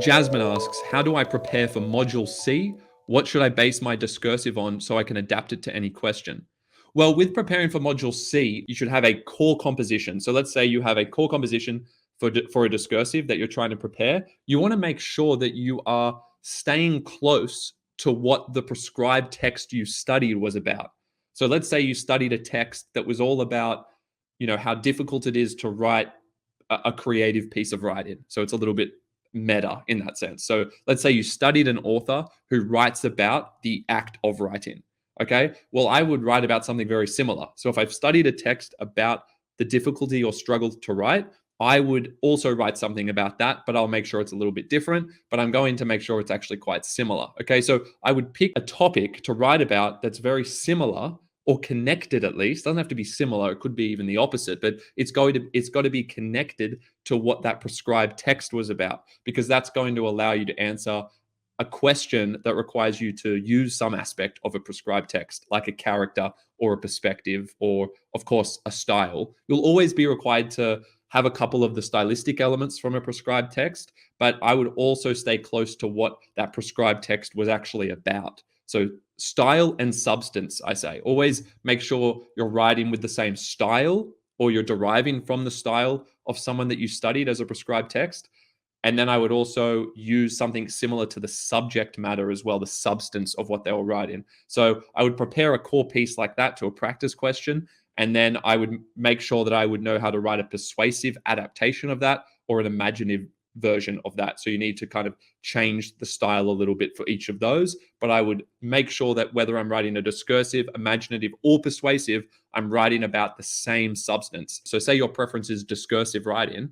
Jasmine asks, how do I prepare for Module C? What should I base my discursive on so I can adapt it to any question? Well, with preparing for Module C, you should have a core composition. So let's say you have a core composition for a discursive that you're trying to prepare. You want to make sure that you are staying close to what the prescribed text you studied was about. So let's say you studied a text that was all about, how difficult it is to write a creative piece of writing. So it's a little bit meta in that sense. So let's say you studied an author who writes about the act of writing. Okay. Well, I would write about something very similar. So if I've studied a text about the difficulty or struggle to write, I would also write something about that, but I'll make sure it's a little bit different, but I'm going to make sure it's actually quite similar. Okay. So I would pick a topic to write about that's very similar or connected, at least. Doesn't have to be similar. It could be even the opposite, but it's got to be connected to what that prescribed text was about, because that's going to allow you to answer a question that requires you to use some aspect of a prescribed text, like a character or a perspective, or of course, a style. You'll always be required to have a couple of the stylistic elements from a prescribed text, but I would also stay close to what that prescribed text was actually about. So style and substance, I say. Always make sure you're writing with the same style, or you're deriving from the style of someone that you studied as a prescribed text. And then I would also use something similar to the subject matter as well, the substance of what they were writing. So I would prepare a core piece like that to a practice question, and then I would make sure that I would know how to write a persuasive adaptation of that, or an imaginative version of that. So you need to kind of change the style a little bit for each of those. But I would make sure that whether I'm writing a discursive, imaginative, or persuasive, I'm writing about the same substance. So say your preference is discursive writing,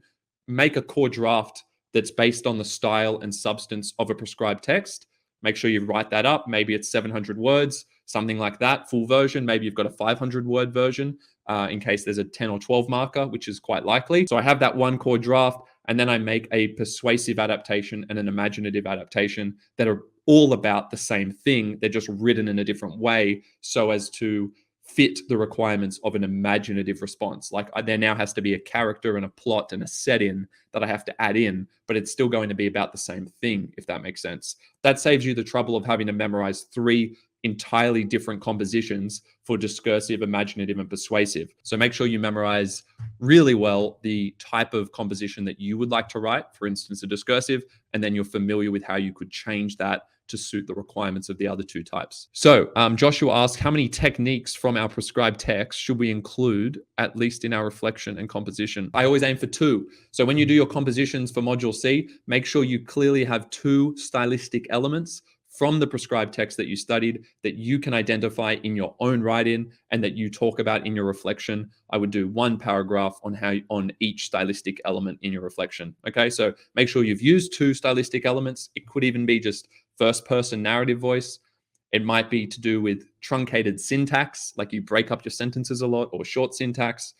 make a core draft that's based on the style and substance of a prescribed text. Make sure you write that up. Maybe it's 700 words, something like that, full version. Maybe you've got a 500 word version in case there's a 10 or 12 marker, which is quite likely. So I have that one core draft, and then I make a persuasive adaptation and an imaginative adaptation that are all about the same thing. They're just written in a different way so as to fit the requirements of an imaginative response. Like there now has to be a character and a plot and a setting that I have to add in, but it's still going to be about the same thing, if that makes sense. That saves you the trouble of having to memorize 3 entirely different compositions for discursive, imaginative, and persuasive. So make sure you memorize really well the type of composition that you would like to write, for instance, a discursive, and then you're familiar with how you could change that to suit the requirements of the other 2 types. So Joshua asked, how many techniques from our prescribed text should we include, at least in our reflection and composition? I always aim for 2. So when you do your compositions for Module C, make sure you clearly have 2 stylistic elements from the prescribed text that you studied that you can identify in your own writing and that you talk about in your reflection. I would do 1 paragraph on each stylistic element in your reflection. Okay, so make sure you've used 2 stylistic elements. It could even be just first person narrative voice. It might be to do with truncated syntax, like you break up your sentences a lot, or short syntax.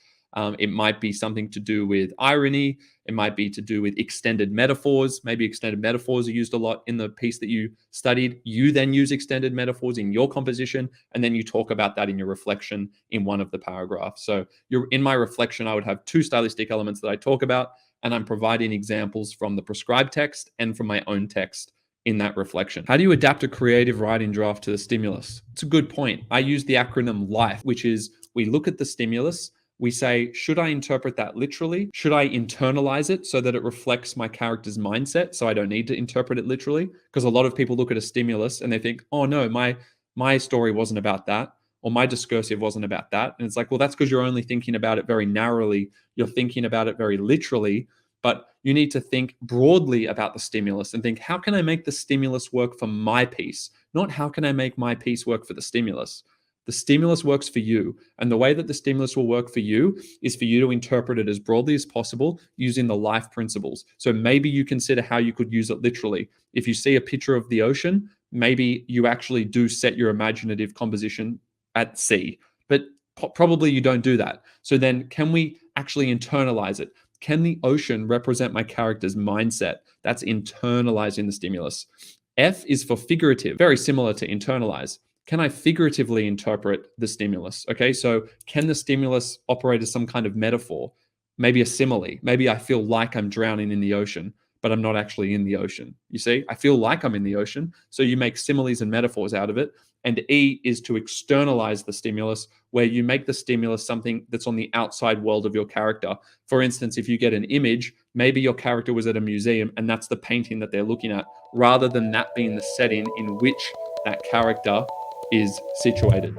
It might be something to do with irony. It might be to do with extended metaphors. Maybe extended metaphors are used a lot in the piece that you studied. You then use extended metaphors in your composition, and then you talk about that in your reflection in one of the paragraphs. So in my reflection, I would have 2 stylistic elements that I talk about, and I'm providing examples from the prescribed text and from my own text in that reflection. How do you adapt a creative writing draft to the stimulus? It's a good point. I use the acronym LIFE, which is we look at the stimulus, we say, should I interpret that literally? Should I internalize it so that it reflects my character's mindset so I don't need to interpret it literally? Because a lot of people look at a stimulus and they think, oh no, my story wasn't about that, or my discursive wasn't about that. And it's like, well, that's because you're only thinking about it very narrowly. You're thinking about it very literally. But you need to think broadly about the stimulus and think, how can I make the stimulus work for my piece? Not how can I make my piece work for the stimulus? The stimulus works for you. And the way that the stimulus will work for you is for you to interpret it as broadly as possible using the life principles. So maybe you consider how you could use it literally. If you see a picture of the ocean, maybe you actually do set your imaginative composition at sea, but probably you don't do that. So then can we actually internalize it? Can the ocean represent my character's mindset? That's internalizing the stimulus. F is for figurative, very similar to internalize. Can I figuratively interpret the stimulus? Okay, so can the stimulus operate as some kind of metaphor? Maybe a simile. Maybe I feel like I'm drowning in the ocean. but I'm not actually in the ocean. You see, I feel like I'm in the ocean. So you make similes and metaphors out of it. And E is to externalize the stimulus, where you make the stimulus something that's on the outside world of your character. For instance, if you get an image, maybe your character was at a museum and that's the painting that they're looking at, rather than that being the setting in which that character is situated.